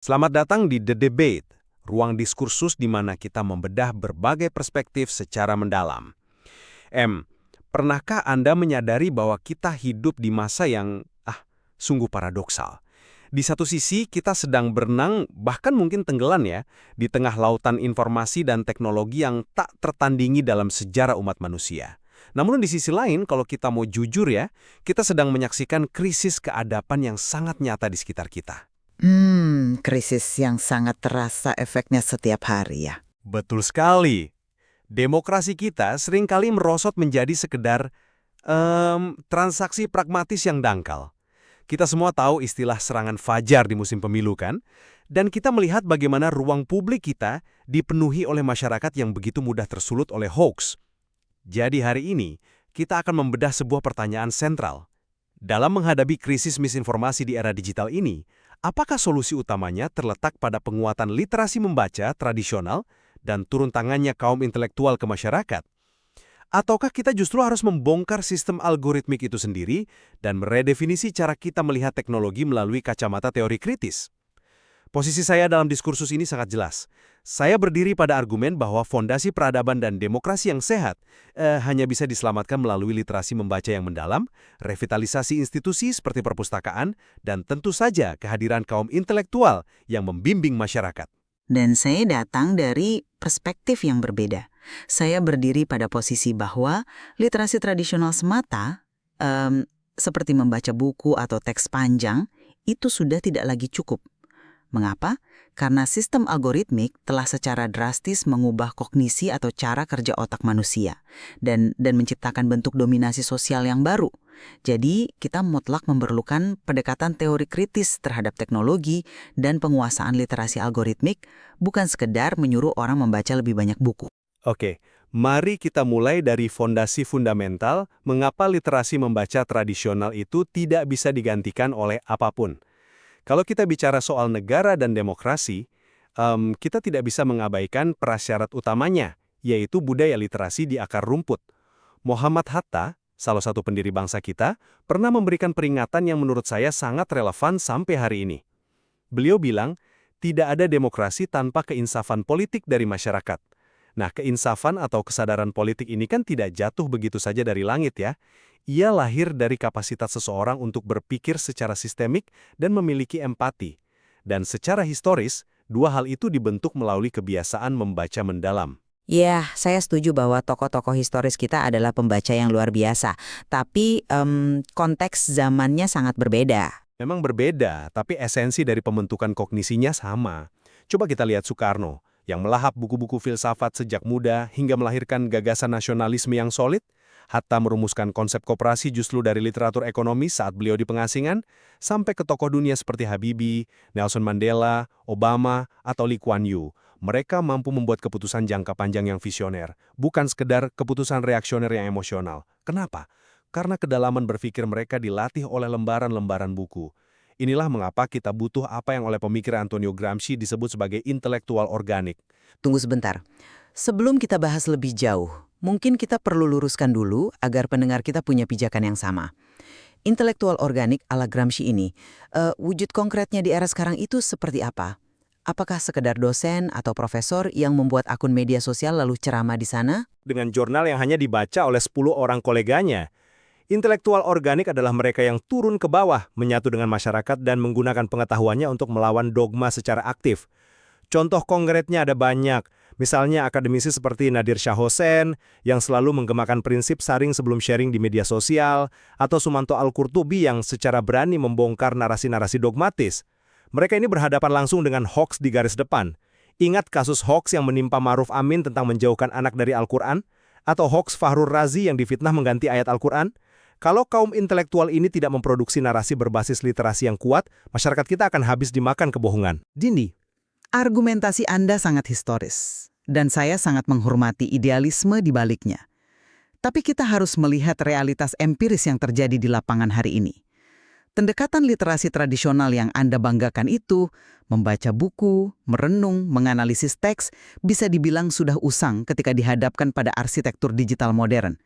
Selamat datang di The Debate, ruang diskursus di mana kita membedah berbagai perspektif secara mendalam. Pernahkah Anda menyadari bahwa kita hidup di masa yang, sungguh paradoksal? Di satu sisi, kita sedang berenang, bahkan mungkin tenggelam ya, di tengah lautan informasi dan teknologi yang tak tertandingi dalam sejarah umat manusia. Namun di sisi lain, kalau kita mau jujur ya, kita sedang menyaksikan krisis keadaban yang sangat nyata di sekitar kita. Krisis yang sangat terasa efeknya setiap hari ya. Betul sekali. Demokrasi kita seringkali merosot menjadi sekedar transaksi pragmatis yang dangkal. Kita semua tahu istilah serangan fajar di musim pemilu kan? Dan kita melihat bagaimana ruang publik kita dipenuhi oleh masyarakat yang begitu mudah tersulut oleh hoax. Jadi hari ini, kita akan membedah sebuah pertanyaan sentral. Dalam menghadapi krisis misinformasi di era digital ini, apakah solusi utamanya terletak pada penguatan literasi membaca tradisional dan turun tangannya kaum intelektual ke masyarakat? Ataukah kita justru harus membongkar sistem algoritmik itu sendiri dan meredefinisi cara kita melihat teknologi melalui kacamata teori kritis? Posisi saya dalam diskursus ini sangat jelas. Saya berdiri pada argumen bahwa fondasi peradaban dan demokrasi yang sehat hanya bisa diselamatkan melalui literasi membaca yang mendalam, revitalisasi institusi seperti perpustakaan, dan tentu saja kehadiran kaum intelektual yang membimbing masyarakat. Dan saya datang dari perspektif yang berbeda. Saya berdiri pada posisi bahwa literasi tradisional semata, seperti membaca buku atau teks panjang, itu sudah tidak lagi cukup. Mengapa? Karena sistem algoritmik telah secara drastis mengubah kognisi atau cara kerja otak manusia dan menciptakan bentuk dominasi sosial yang baru. Jadi, kita mutlak memerlukan pendekatan teori kritis terhadap teknologi dan penguasaan literasi algoritmik, bukan sekedar menyuruh orang membaca lebih banyak buku. Oke, mari kita mulai dari fondasi fundamental mengapa literasi membaca tradisional itu tidak bisa digantikan oleh apapun. Kalau kita bicara soal negara dan demokrasi, kita tidak bisa mengabaikan prasyarat utamanya, yaitu budaya literasi di akar rumput. Muhammad Hatta, salah satu pendiri bangsa kita, pernah memberikan peringatan yang menurut saya sangat relevan sampai hari ini. Beliau bilang, tidak ada demokrasi tanpa keinsafan politik dari masyarakat. Nah, keinsafan atau kesadaran politik ini kan tidak jatuh begitu saja dari langit ya. Ia lahir dari kapasitas seseorang untuk berpikir secara sistemik dan memiliki empati. Dan secara historis, dua hal itu dibentuk melalui kebiasaan membaca mendalam. Ya, saya setuju bahwa tokoh-tokoh historis kita adalah pembaca yang luar biasa. Tapi konteks zamannya sangat berbeda. Memang berbeda, tapi esensi dari pembentukan kognisinya sama. Coba kita lihat Soekarno, yang melahap buku-buku filsafat sejak muda hingga melahirkan gagasan nasionalisme yang solid. Hatta merumuskan konsep koperasi justru dari literatur ekonomi saat beliau di pengasingan, sampai ke tokoh dunia seperti Habibie, Nelson Mandela, Obama, atau Lee Kuan Yew. Mereka mampu membuat keputusan jangka panjang yang visioner, bukan sekedar keputusan reaksioner yang emosional. Kenapa? Karena kedalaman berpikir mereka dilatih oleh lembaran-lembaran buku. Inilah mengapa kita butuh apa yang oleh pemikir Antonio Gramsci disebut sebagai intelektual organik. Tunggu sebentar. Sebelum kita bahas lebih jauh, mungkin kita perlu luruskan dulu agar pendengar kita punya pijakan yang sama. Intelektual organik ala Gramsci ini, wujud konkretnya di era sekarang itu seperti apa? Apakah sekedar dosen atau profesor yang membuat akun media sosial lalu ceramah di sana? Dengan jurnal yang hanya dibaca oleh 10 orang koleganya. Intelektual organik adalah mereka yang turun ke bawah, menyatu dengan masyarakat dan menggunakan pengetahuannya untuk melawan dogma secara aktif. Contoh konkretnya ada banyak, misalnya akademisi seperti Nadir Shah Hossein yang selalu menggemakan prinsip saring sebelum sharing di media sosial, atau Sumanto Al-Qurtubi yang secara berani membongkar narasi-narasi dogmatis. Mereka ini berhadapan langsung dengan hoax di garis depan. Ingat kasus hoax yang menimpa Ma'ruf Amin tentang menjauhkan anak dari Al-Quran? Atau hoax Fahrur Razi yang difitnah mengganti ayat Al-Quran? Kalau kaum intelektual ini tidak memproduksi narasi berbasis literasi yang kuat, masyarakat kita akan habis dimakan kebohongan. Dini, argumentasi Anda sangat historis, dan saya sangat menghormati idealisme di baliknya. Tapi kita harus melihat realitas empiris yang terjadi di lapangan hari ini. Pendekatan literasi tradisional yang Anda banggakan itu, membaca buku, merenung, menganalisis teks, bisa dibilang sudah usang ketika dihadapkan pada arsitektur digital modern.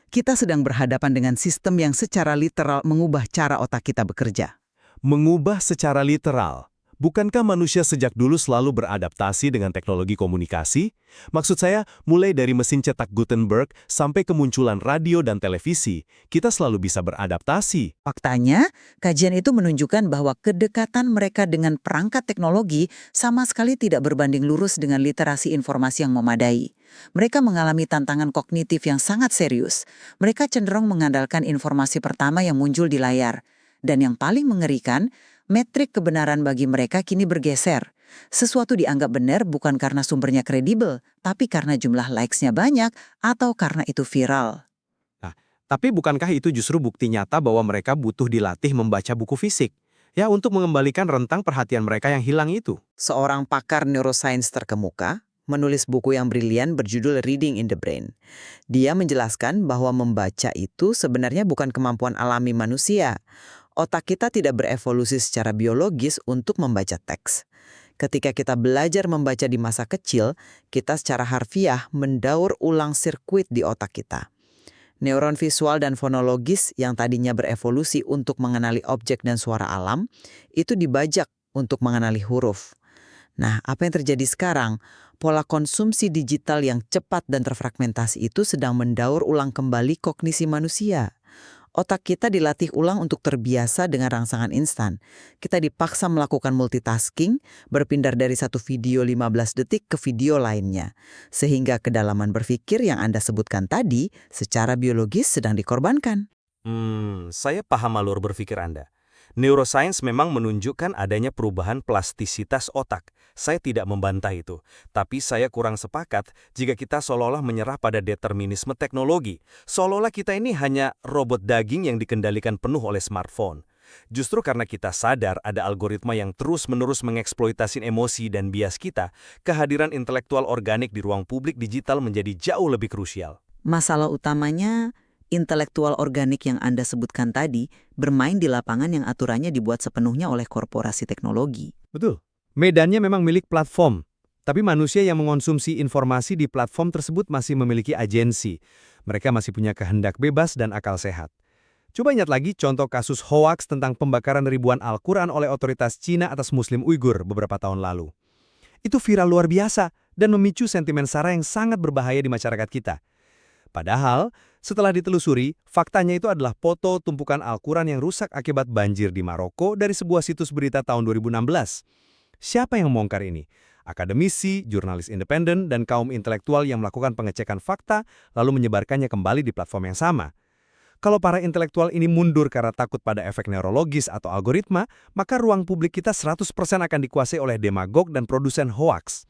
Kita sedang berhadapan dengan sistem yang secara literal mengubah cara otak kita bekerja. Mengubah secara literal. Bukankah manusia sejak dulu selalu beradaptasi dengan teknologi komunikasi? Maksud saya, mulai dari mesin cetak Gutenberg sampai kemunculan radio dan televisi, kita selalu bisa beradaptasi. Faktanya, kajian itu menunjukkan bahwa kedekatan mereka dengan perangkat teknologi sama sekali tidak berbanding lurus dengan literasi informasi yang memadai. Mereka mengalami tantangan kognitif yang sangat serius. Mereka cenderung mengandalkan informasi pertama yang muncul di layar. Dan yang paling mengerikan, metrik kebenaran bagi mereka kini bergeser. Sesuatu dianggap benar bukan karena sumbernya kredibel, tapi karena jumlah likes-nya banyak atau karena itu viral. Nah, tapi bukankah itu justru bukti nyata bahwa mereka butuh dilatih membaca buku fisik? Ya, untuk mengembalikan rentang perhatian mereka yang hilang itu. Seorang pakar neuroscience terkemuka menulis buku yang brilian berjudul Reading in the Brain. Dia menjelaskan bahwa membaca itu sebenarnya bukan kemampuan alami manusia. Otak kita tidak berevolusi secara biologis untuk membaca teks. Ketika kita belajar membaca di masa kecil, kita secara harfiah mendaur ulang sirkuit di otak kita. Neuron visual dan fonologis yang tadinya berevolusi untuk mengenali objek dan suara alam, itu dibajak untuk mengenali huruf. Nah, apa yang terjadi sekarang? Pola konsumsi digital yang cepat dan terfragmentasi itu sedang mendaur ulang kembali kognisi manusia. Otak kita dilatih ulang untuk terbiasa dengan rangsangan instan. Kita dipaksa melakukan multitasking, berpindah dari satu video 15 detik ke video lainnya. Sehingga kedalaman berpikir yang Anda sebutkan tadi secara biologis sedang dikorbankan. Saya paham alur berpikir Anda. Neuroscience memang menunjukkan adanya perubahan plastisitas otak. Saya tidak membantah itu. Tapi saya kurang sepakat jika kita seolah-olah menyerah pada determinisme teknologi. Seolah-olah kita ini hanya robot daging yang dikendalikan penuh oleh smartphone. Justru karena kita sadar ada algoritma yang terus-menerus mengeksploitasi emosi dan bias kita, kehadiran intelektual organik di ruang publik digital menjadi jauh lebih krusial. Masalah utamanya, intelektual organik yang Anda sebutkan tadi bermain di lapangan yang aturannya dibuat sepenuhnya oleh korporasi teknologi. Betul. Medannya memang milik platform, tapi manusia yang mengonsumsi informasi di platform tersebut masih memiliki agensi. Mereka masih punya kehendak bebas dan akal sehat. Coba ingat lagi contoh kasus hoaks tentang pembakaran ribuan Al-Quran oleh otoritas Cina atas Muslim Uighur beberapa tahun lalu. Itu viral luar biasa dan memicu sentimen sara yang sangat berbahaya di masyarakat kita. Padahal, setelah ditelusuri, faktanya itu adalah foto tumpukan Al-Quran yang rusak akibat banjir di Maroko dari sebuah situs berita tahun 2016. Siapa yang membongkar ini? Akademisi, jurnalis independen, dan kaum intelektual yang melakukan pengecekan fakta lalu menyebarkannya kembali di platform yang sama. Kalau para intelektual ini mundur karena takut pada efek neurologis atau algoritma, maka ruang publik kita 100% akan dikuasai oleh demagog dan produsen hoaks.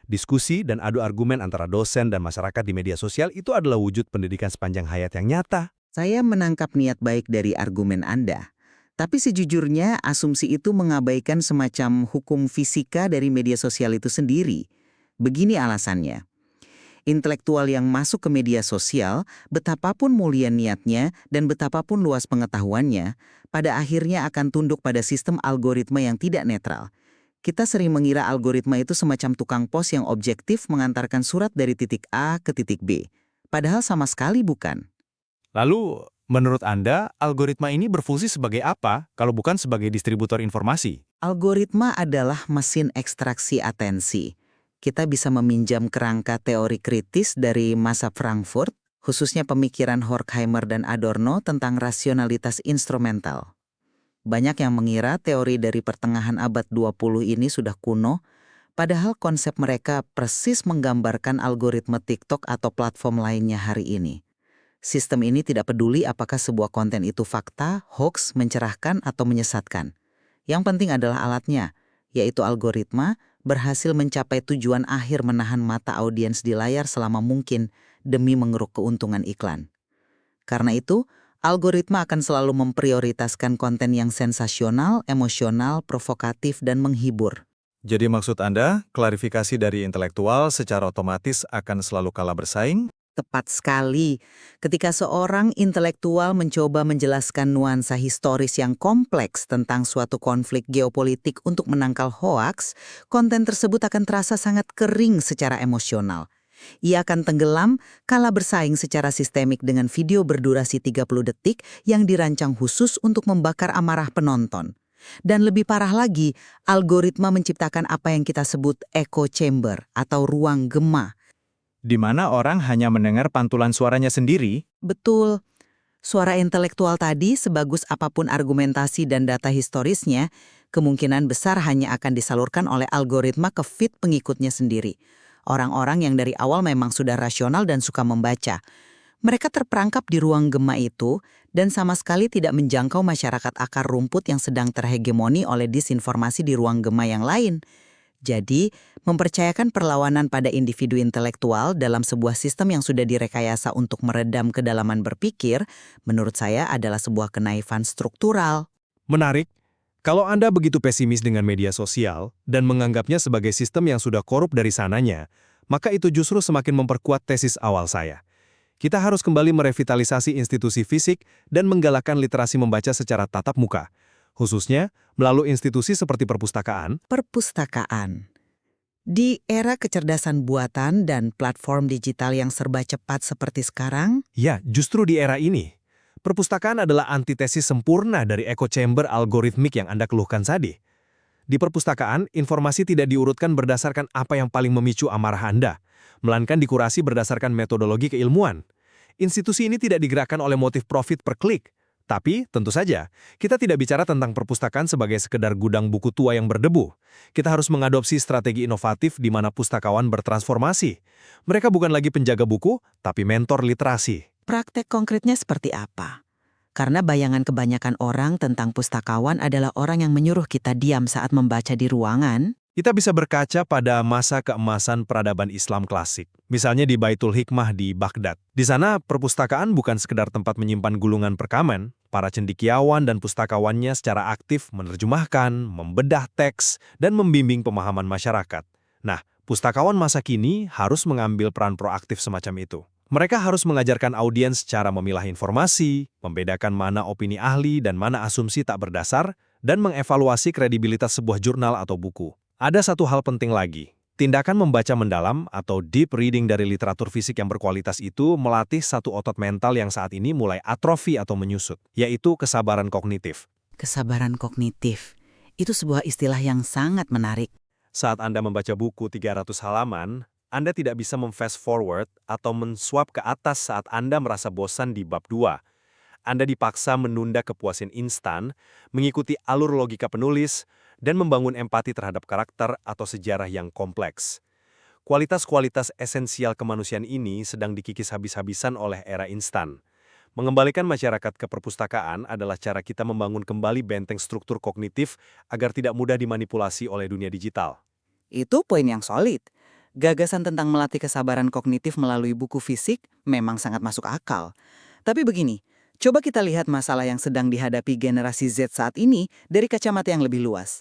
Diskusi dan adu argumen antara dosen dan masyarakat di media sosial itu adalah wujud pendidikan sepanjang hayat yang nyata. Saya menangkap niat baik dari argumen Anda. Tapi sejujurnya asumsi itu mengabaikan semacam hukum fisika dari media sosial itu sendiri. Begini alasannya. Intelektual yang masuk ke media sosial, betapapun mulia niatnya dan betapapun luas pengetahuannya, pada akhirnya akan tunduk pada sistem algoritma yang tidak netral. Kita sering mengira algoritma itu semacam tukang pos yang objektif mengantarkan surat dari titik A ke titik B. Padahal sama sekali bukan. Lalu, menurut Anda, algoritma ini berfungsi sebagai apa kalau bukan sebagai distributor informasi? Algoritma adalah mesin ekstraksi atensi. Kita bisa meminjam kerangka teori kritis dari masa Frankfurt, khususnya pemikiran Horkheimer dan Adorno tentang rasionalitas instrumental. Banyak yang mengira teori dari pertengahan abad 20 ini sudah kuno, padahal konsep mereka persis menggambarkan algoritma TikTok atau platform lainnya hari ini. Sistem ini tidak peduli apakah sebuah konten itu fakta, hoax, mencerahkan, atau menyesatkan. Yang penting adalah alatnya, yaitu algoritma, berhasil mencapai tujuan akhir menahan mata audiens di layar selama mungkin demi mengeruk keuntungan iklan. Karena itu, algoritma akan selalu memprioritaskan konten yang sensasional, emosional, provokatif, dan menghibur. Jadi maksud Anda, klarifikasi dari intelektual secara otomatis akan selalu kalah bersaing? Tepat sekali. Ketika seorang intelektual mencoba menjelaskan nuansa historis yang kompleks tentang suatu konflik geopolitik untuk menangkal hoaks, konten tersebut akan terasa sangat kering secara emosional. Ia akan tenggelam kalah bersaing secara sistemik dengan video berdurasi 30 detik yang dirancang khusus untuk membakar amarah penonton. Dan lebih parah lagi, algoritma menciptakan apa yang kita sebut echo chamber atau ruang gema. Di mana orang hanya mendengar pantulan suaranya sendiri. Betul. Suara intelektual tadi, sebagus apapun argumentasi dan data historisnya, kemungkinan besar hanya akan disalurkan oleh algoritma ke feed pengikutnya sendiri. Orang-orang yang dari awal memang sudah rasional dan suka membaca. Mereka terperangkap di ruang gema itu dan sama sekali tidak menjangkau masyarakat akar rumput yang sedang terhegemoni oleh disinformasi di ruang gema yang lain. Jadi, mempercayakan perlawanan pada individu intelektual dalam sebuah sistem yang sudah direkayasa untuk meredam kedalaman berpikir, menurut saya adalah sebuah kenaifan struktural. Menarik. Kalau Anda begitu pesimis dengan media sosial dan menganggapnya sebagai sistem yang sudah korup dari sananya, maka itu justru semakin memperkuat tesis awal saya. Kita harus kembali merevitalisasi institusi fisik dan menggalakkan literasi membaca secara tatap muka, khususnya melalui institusi seperti perpustakaan. Perpustakaan. Di era kecerdasan buatan dan platform digital yang serba cepat seperti sekarang, Ya, justru di era ini, perpustakaan adalah antitesis sempurna dari echo chamber algoritmik yang Anda keluhkan tadi. Di perpustakaan, informasi tidak diurutkan berdasarkan apa yang paling memicu amarah Anda, melainkan dikurasi berdasarkan metodologi keilmuan. Institusi ini tidak digerakkan oleh motif profit per klik. Tapi, tentu saja, kita tidak bicara tentang perpustakaan sebagai sekedar gudang buku tua yang berdebu. Kita harus mengadopsi strategi inovatif di mana pustakawan bertransformasi. Mereka bukan lagi penjaga buku, tapi mentor literasi. praktek konkretnya seperti apa? Karena bayangan kebanyakan orang tentang pustakawan adalah orang yang menyuruh kita diam saat membaca di ruangan. Kita bisa berkaca pada masa keemasan peradaban Islam klasik. Misalnya di Baitul Hikmah di Baghdad. Di sana, perpustakaan bukan sekedar tempat menyimpan gulungan perkamen. Para cendekiawan dan pustakawannya secara aktif menerjemahkan, membedah teks, dan membimbing pemahaman masyarakat. Nah, pustakawan masa kini harus mengambil peran proaktif semacam itu. Mereka harus mengajarkan audiens cara memilah informasi, membedakan mana opini ahli dan mana asumsi tak berdasar, dan mengevaluasi kredibilitas sebuah jurnal atau buku. Ada satu hal penting lagi. Tindakan membaca mendalam atau deep reading dari literatur fisik yang berkualitas itu melatih satu otot mental yang saat ini mulai atrofi atau menyusut, yaitu kesabaran kognitif. Kesabaran kognitif. Itu sebuah istilah yang sangat menarik. Saat Anda membaca buku 300 halaman, Anda tidak bisa mem-fast forward atau men-swap ke atas saat Anda merasa bosan di bab 2. Anda dipaksa menunda kepuasan instan, mengikuti alur logika penulis, dan membangun empati terhadap karakter atau sejarah yang kompleks. Kualitas-kualitas esensial kemanusiaan ini sedang dikikis habis-habisan oleh era instan. Mengembalikan masyarakat ke perpustakaan adalah cara kita membangun kembali benteng struktur kognitif agar tidak mudah dimanipulasi oleh dunia digital. Itu poin yang solid. Gagasan tentang melatih kesabaran kognitif melalui buku fisik memang sangat masuk akal. Tapi begini, coba kita lihat masalah yang sedang dihadapi generasi Z saat ini dari kacamata yang lebih luas.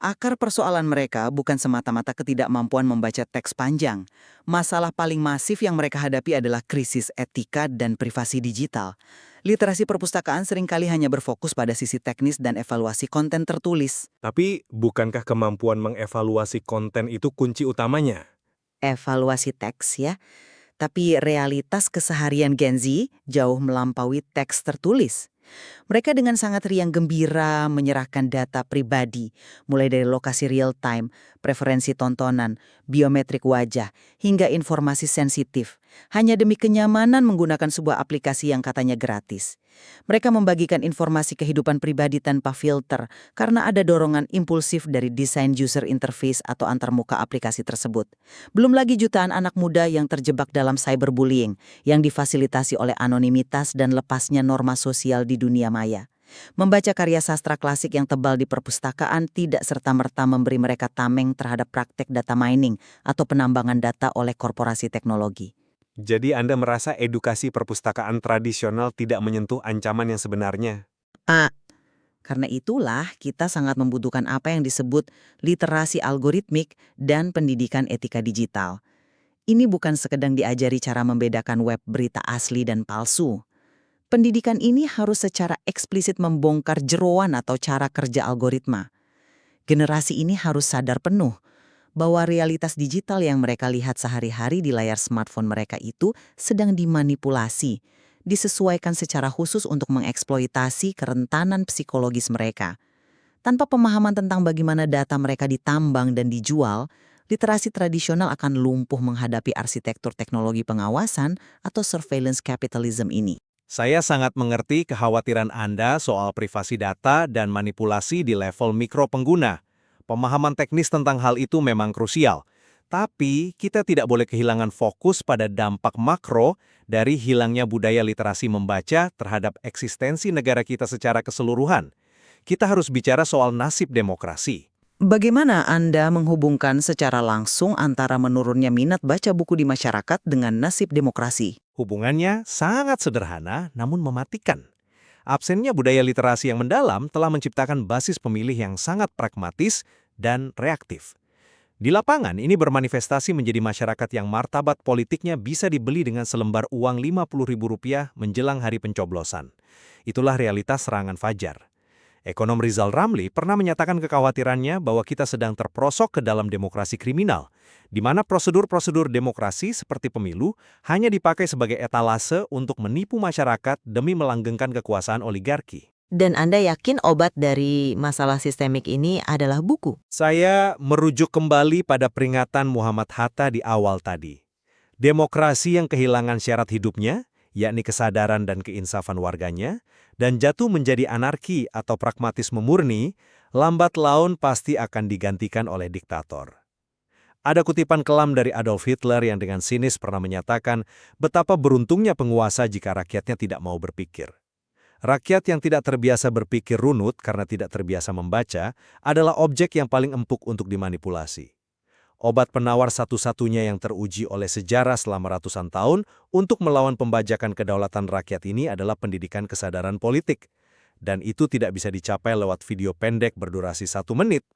Akar persoalan mereka bukan semata-mata ketidakmampuan membaca teks panjang. Masalah paling masif yang mereka hadapi adalah krisis etika dan privasi digital. Literasi perpustakaan seringkali hanya berfokus pada sisi teknis dan evaluasi konten tertulis. Tapi, bukankah kemampuan mengevaluasi konten itu kunci utamanya? Evaluasi teks ya. Tapi realitas keseharian Gen Z jauh melampaui teks tertulis. Mereka dengan sangat riang gembira menyerahkan data pribadi, mulai dari lokasi real time, preferensi tontonan, biometrik wajah, hingga informasi sensitif, hanya demi kenyamanan menggunakan sebuah aplikasi yang katanya gratis. Mereka membagikan informasi kehidupan pribadi tanpa filter karena ada dorongan impulsif dari desain user interface atau antarmuka aplikasi tersebut. Belum lagi jutaan anak muda yang terjebak dalam cyberbullying yang difasilitasi oleh anonimitas dan lepasnya norma sosial di dunia maya. Membaca karya sastra klasik yang tebal di perpustakaan tidak serta-merta memberi mereka tameng terhadap praktek data mining atau penambangan data oleh korporasi teknologi. Jadi Anda merasa edukasi perpustakaan tradisional tidak menyentuh ancaman yang sebenarnya? Karena itulah kita sangat membutuhkan apa yang disebut literasi algoritmik dan pendidikan etika digital. Ini bukan sekedar diajari cara membedakan web berita asli dan palsu. Pendidikan ini harus secara eksplisit membongkar jeroan atau cara kerja algoritma. Generasi ini harus sadar penuh bahwa realitas digital yang mereka lihat sehari-hari di layar smartphone mereka itu sedang dimanipulasi, disesuaikan secara khusus untuk mengeksploitasi kerentanan psikologis mereka. Tanpa pemahaman tentang bagaimana data mereka ditambang dan dijual, literasi tradisional akan lumpuh menghadapi arsitektur teknologi pengawasan atau surveillance capitalism ini. Saya sangat mengerti kekhawatiran Anda soal privasi data dan manipulasi di level mikro pengguna. Pemahaman teknis tentang hal itu memang krusial. Tapi, kita tidak boleh kehilangan fokus pada dampak makro dari hilangnya budaya literasi membaca terhadap eksistensi negara kita secara keseluruhan. Kita harus bicara soal nasib demokrasi. Bagaimana Anda menghubungkan secara langsung antara menurunnya minat baca buku di masyarakat dengan nasib demokrasi? Hubungannya sangat sederhana namun mematikan. Absennya budaya literasi yang mendalam telah menciptakan basis pemilih yang sangat pragmatis dan reaktif. Di lapangan, ini bermanifestasi menjadi masyarakat yang martabat politiknya bisa dibeli dengan selembar uang Rp50.000 menjelang hari pencoblosan. Itulah realitas serangan fajar. Ekonom Rizal Ramli pernah menyatakan kekhawatirannya bahwa kita sedang terperosok ke dalam demokrasi kriminal, di mana prosedur-prosedur demokrasi seperti pemilu hanya dipakai sebagai etalase untuk menipu masyarakat demi melanggengkan kekuasaan oligarki. Dan Anda yakin obat dari masalah sistemik ini adalah buku? Saya merujuk kembali pada peringatan Muhammad Hatta di awal tadi. Demokrasi yang kehilangan syarat hidupnya, yakni kesadaran dan keinsafan warganya, dan jatuh menjadi anarki atau pragmatisme murni, lambat laun pasti akan digantikan oleh diktator. Ada kutipan kelam dari Adolf Hitler yang dengan sinis pernah menyatakan betapa beruntungnya penguasa jika rakyatnya tidak mau berpikir. Rakyat yang tidak terbiasa berpikir runut karena tidak terbiasa membaca adalah objek yang paling empuk untuk dimanipulasi. Obat penawar satu-satunya yang teruji oleh sejarah selama ratusan tahun untuk melawan pembajakan kedaulatan rakyat ini adalah pendidikan kesadaran politik. Dan itu tidak bisa dicapai lewat video pendek berdurasi 1 menit.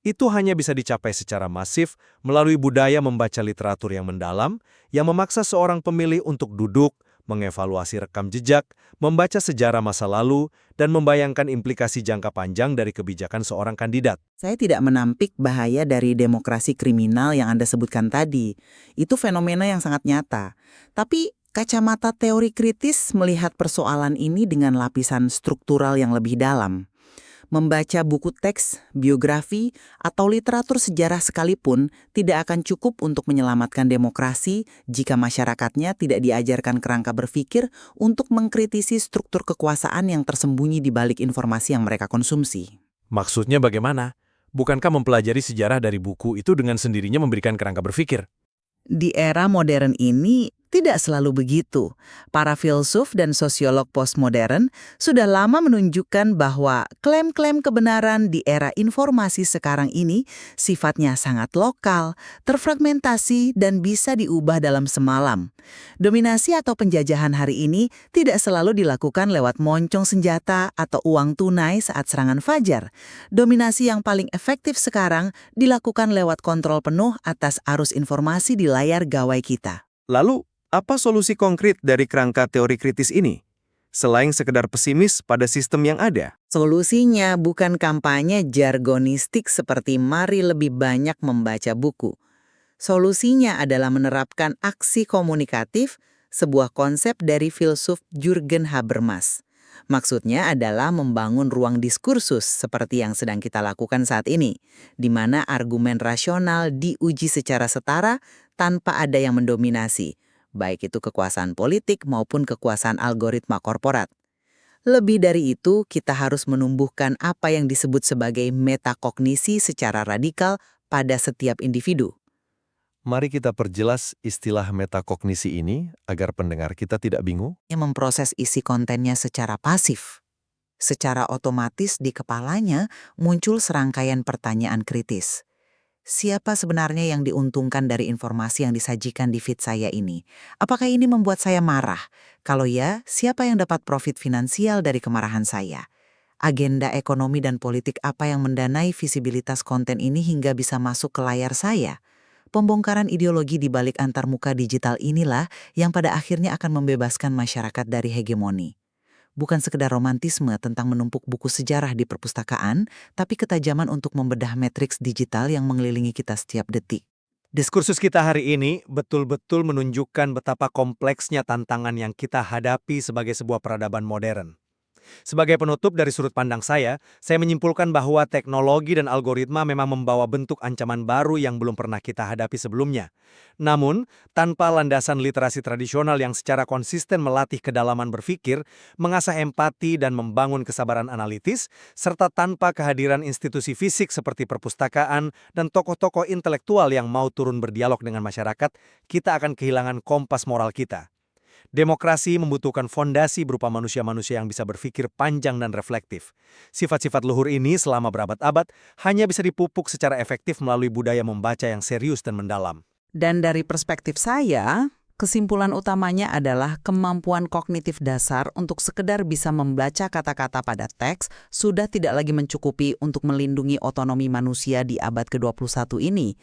Itu hanya bisa dicapai secara masif melalui budaya membaca literatur yang mendalam, yang memaksa seorang pemilih untuk duduk, mengevaluasi rekam jejak, membaca sejarah masa lalu, dan membayangkan implikasi jangka panjang dari kebijakan seorang kandidat. Saya tidak menampik bahaya dari demokrasi kriminal yang Anda sebutkan tadi. Itu fenomena yang sangat nyata. Tapi kacamata teori kritis melihat persoalan ini dengan lapisan struktural yang lebih dalam. Membaca buku teks, biografi, atau literatur sejarah sekalipun tidak akan cukup untuk menyelamatkan demokrasi jika masyarakatnya tidak diajarkan kerangka berpikir untuk mengkritisi struktur kekuasaan yang tersembunyi di balik informasi yang mereka konsumsi. Maksudnya bagaimana? Bukankah mempelajari sejarah dari buku itu dengan sendirinya memberikan kerangka berpikir? Di era modern ini, tidak selalu begitu. Para filsuf dan sosiolog postmodern sudah lama menunjukkan bahwa klaim-klaim kebenaran di era informasi sekarang ini sifatnya sangat lokal, terfragmentasi, dan bisa diubah dalam semalam. Dominasi atau penjajahan hari ini tidak selalu dilakukan lewat moncong senjata atau uang tunai saat serangan fajar. Dominasi yang paling efektif sekarang dilakukan lewat kontrol penuh atas arus informasi di layar gawai kita. Lalu, apa solusi konkret dari kerangka teori kritis ini? Selain sekedar pesimis pada sistem yang ada. Solusinya bukan kampanye jargonistik seperti mari lebih banyak membaca buku. Solusinya adalah menerapkan aksi komunikatif, sebuah konsep dari filsuf Jürgen Habermas. Maksudnya adalah membangun ruang diskursus seperti yang sedang kita lakukan saat ini, di mana argumen rasional diuji secara setara tanpa ada yang mendominasi, baik itu kekuasaan politik maupun kekuasaan algoritma korporat. Lebih dari itu, kita harus menumbuhkan apa yang disebut sebagai metakognisi secara radikal pada setiap individu. Mari kita perjelas istilah metakognisi ini agar pendengar kita tidak bingung. Yang memproses isi kontennya secara pasif. Secara otomatis di kepalanya muncul serangkaian pertanyaan kritis. Siapa sebenarnya yang diuntungkan dari informasi yang disajikan di feed saya ini? Apakah ini membuat saya marah? Kalau ya, siapa yang dapat profit finansial dari kemarahan saya? Agenda ekonomi dan politik apa yang mendanai visibilitas konten ini hingga bisa masuk ke layar saya? Pembongkaran ideologi di balik antarmuka digital inilah yang pada akhirnya akan membebaskan masyarakat dari hegemoni. Bukan sekedar romantisme tentang menumpuk buku sejarah di perpustakaan, tapi ketajaman untuk membedah matriks digital yang mengelilingi kita setiap detik. Diskursus kita hari ini betul-betul menunjukkan betapa kompleksnya tantangan yang kita hadapi sebagai sebuah peradaban modern. Sebagai penutup dari sudut pandang saya menyimpulkan bahwa teknologi dan algoritma memang membawa bentuk ancaman baru yang belum pernah kita hadapi sebelumnya. Namun, tanpa landasan literasi tradisional yang secara konsisten melatih kedalaman berpikir, mengasah empati dan membangun kesabaran analitis, serta tanpa kehadiran institusi fisik seperti perpustakaan dan tokoh-tokoh intelektual yang mau turun berdialog dengan masyarakat, kita akan kehilangan kompas moral kita. Demokrasi membutuhkan fondasi berupa manusia-manusia yang bisa berpikir panjang dan reflektif. Sifat-sifat luhur ini selama berabad-abad hanya bisa dipupuk secara efektif melalui budaya membaca yang serius dan mendalam. Dan dari perspektif saya, kesimpulan utamanya adalah kemampuan kognitif dasar untuk sekedar bisa membaca kata-kata pada teks sudah tidak lagi mencukupi untuk melindungi otonomi manusia di abad ke-21 ini.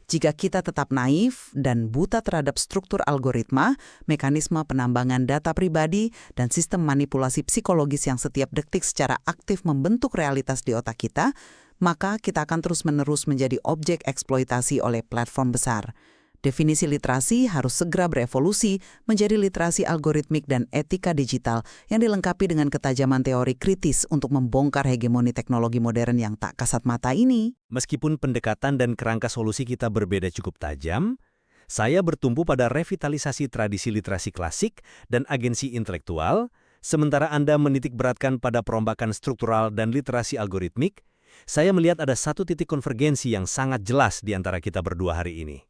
Jika kita tetap naif dan buta terhadap struktur algoritma, mekanisme penambangan data pribadi, dan sistem manipulasi psikologis yang setiap detik secara aktif membentuk realitas di otak kita, maka kita akan terus-menerus menjadi objek eksploitasi oleh platform besar. Definisi literasi harus segera berevolusi menjadi literasi algoritmik dan etika digital yang dilengkapi dengan ketajaman teori kritis untuk membongkar hegemoni teknologi modern yang tak kasat mata ini. Meskipun pendekatan dan kerangka solusi kita berbeda cukup tajam, saya bertumpu pada revitalisasi tradisi literasi klasik dan agensi intelektual, sementara Anda menitik beratkan pada perombakan struktural dan literasi algoritmik. Saya melihat ada satu titik konvergensi yang sangat jelas di antara kita berdua hari ini.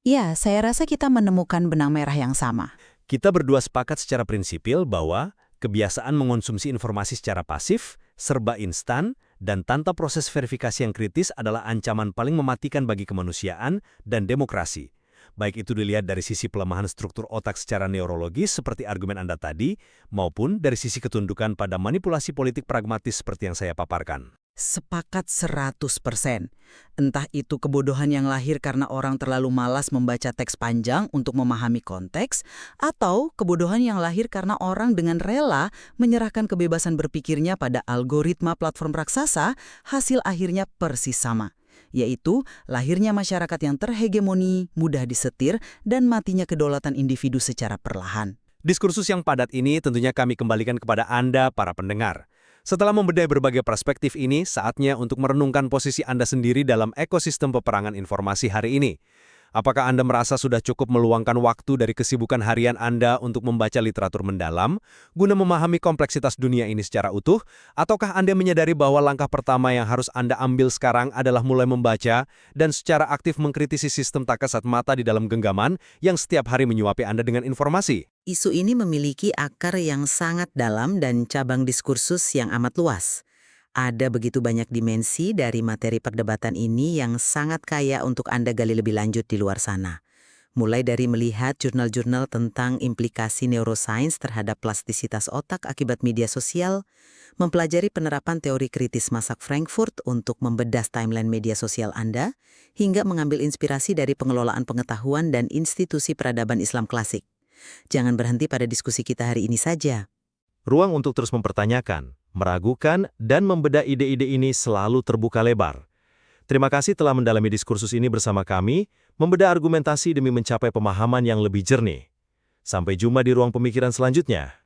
Ya, saya rasa kita menemukan benang merah yang sama. Kita berdua sepakat secara prinsipil bahwa kebiasaan mengonsumsi informasi secara pasif, serba instan, dan tanpa proses verifikasi yang kritis adalah ancaman paling mematikan bagi kemanusiaan dan demokrasi. Baik itu dilihat dari sisi pelemahan struktur otak secara neurologis seperti argumen Anda tadi, maupun dari sisi ketundukan pada manipulasi politik pragmatis seperti yang saya paparkan. Sepakat 100%. Entah itu kebodohan yang lahir karena orang terlalu malas membaca teks panjang untuk memahami konteks, atau kebodohan yang lahir karena orang dengan rela menyerahkan kebebasan berpikirnya pada algoritma platform raksasa, hasil akhirnya persis sama. Yaitu lahirnya masyarakat yang terhegemoni, mudah disetir, dan matinya kedaulatan individu secara perlahan. Diskursus yang padat ini tentunya kami kembalikan kepada Anda, para pendengar. Setelah membedah berbagai perspektif ini, saatnya untuk merenungkan posisi Anda sendiri dalam ekosistem peperangan informasi hari ini. Apakah Anda merasa sudah cukup meluangkan waktu dari kesibukan harian Anda untuk membaca literatur mendalam, guna memahami kompleksitas dunia ini secara utuh, ataukah Anda menyadari bahwa langkah pertama yang harus Anda ambil sekarang adalah mulai membaca dan secara aktif mengkritisi sistem tak kasat mata di dalam genggaman yang setiap hari menyuapi Anda dengan informasi? Isu ini memiliki akar yang sangat dalam dan cabang diskursus yang amat luas. Ada begitu banyak dimensi dari materi perdebatan ini yang sangat kaya untuk Anda gali lebih lanjut di luar sana. Mulai dari melihat jurnal-jurnal tentang implikasi neuroscience terhadap plastisitas otak akibat media sosial, mempelajari penerapan teori kritis masak Frankfurt untuk membedah timeline media sosial Anda, hingga mengambil inspirasi dari pengelolaan pengetahuan dan institusi peradaban Islam klasik. Jangan berhenti pada diskusi kita hari ini saja. Ruang untuk terus mempertanyakan, meragukan, dan membedah ide-ide ini selalu terbuka lebar. Terima kasih telah mendalami diskursus ini bersama kami, membedah argumentasi demi mencapai pemahaman yang lebih jernih. Sampai jumpa di ruang pemikiran selanjutnya.